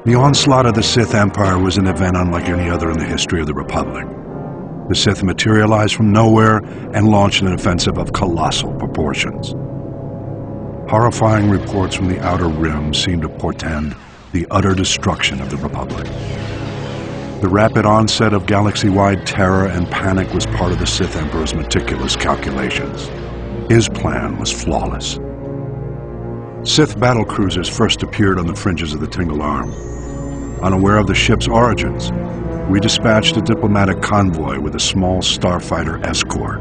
The onslaught of the Sith Empire was an event unlike any other in the history of the Republic. The Sith materialized from nowhere and launched an offensive of colossal proportions. Horrifying reports from the Outer Rim seemed to portend the utter destruction of the Republic. The rapid onset of galaxy-wide terror and panic was part of the Sith Emperor's meticulous calculations. His plan was flawless. Sith battlecruisers first appeared on the fringes of the Tingle Arm. Unaware of the ship's origins, we dispatched a diplomatic convoy with a small starfighter escort.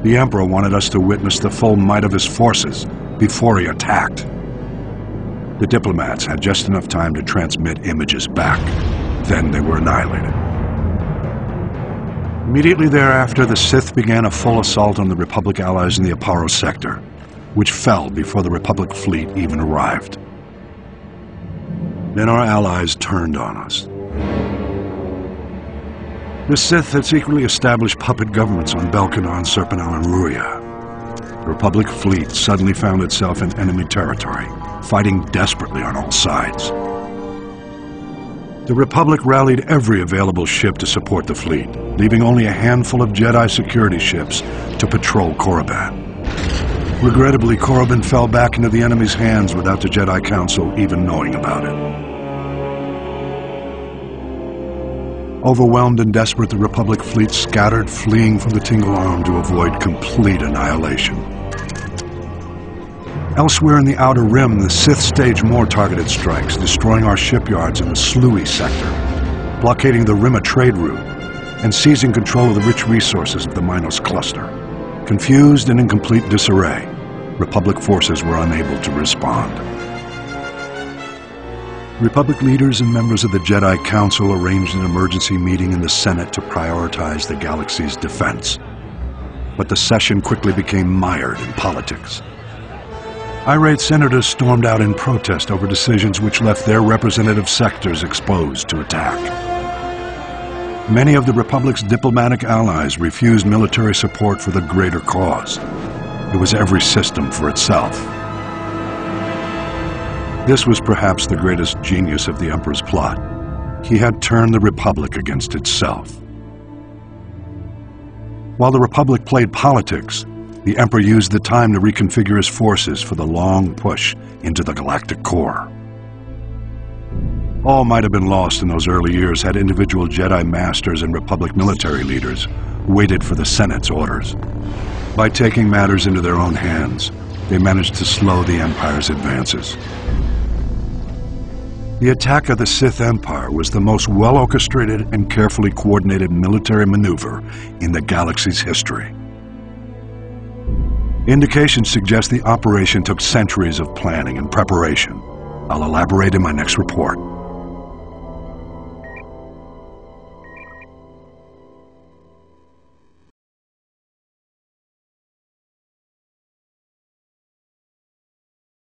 The Emperor wanted us to witness the full might of his forces before he attacked. The diplomats had just enough time to transmit images back. Then they were annihilated. Immediately thereafter, the Sith began a full assault on the Republic allies in the Aparo sector, which fell before the Republic fleet even arrived. Then our allies turned on us. The Sith had secretly established puppet governments on Belkanon, Serpenal, and Ruria. The Republic fleet suddenly found itself in enemy territory, fighting desperately on all sides. The Republic rallied every available ship to support the fleet, leaving only a handful of Jedi security ships to patrol Korriban. Regrettably, Korriban fell back into the enemy's hands without the Jedi Council even knowing about it. Overwhelmed and desperate, the Republic fleet scattered, fleeing from the Tingle Arm to avoid complete annihilation. Elsewhere in the Outer Rim, the Sith staged more targeted strikes, destroying our shipyards in the Sluy sector, blockading the Rimma trade route, and seizing control of the rich resources of the Minos cluster. Confused and in complete disarray, Republic forces were unable to respond. Republic leaders and members of the Jedi Council arranged an emergency meeting in the Senate to prioritize the galaxy's defense. But the session quickly became mired in politics. Irate senators stormed out in protest over decisions which left their representative sectors exposed to attack. Many of the Republic's diplomatic allies refused military support for the greater cause. It was every system for itself. This was perhaps the greatest genius of the Emperor's plot. He had turned the Republic against itself. While the Republic played politics, the Emperor used the time to reconfigure his forces for the long push into the galactic core. All might have been lost in those early years had individual Jedi Masters and Republic military leaders waited for the Senate's orders. By taking matters into their own hands, they managed to slow the Empire's advances. The attack of the Sith Empire was the most well-orchestrated and carefully coordinated military maneuver in the galaxy's history. Indications suggest the operation took centuries of planning and preparation. I'll elaborate in my next report.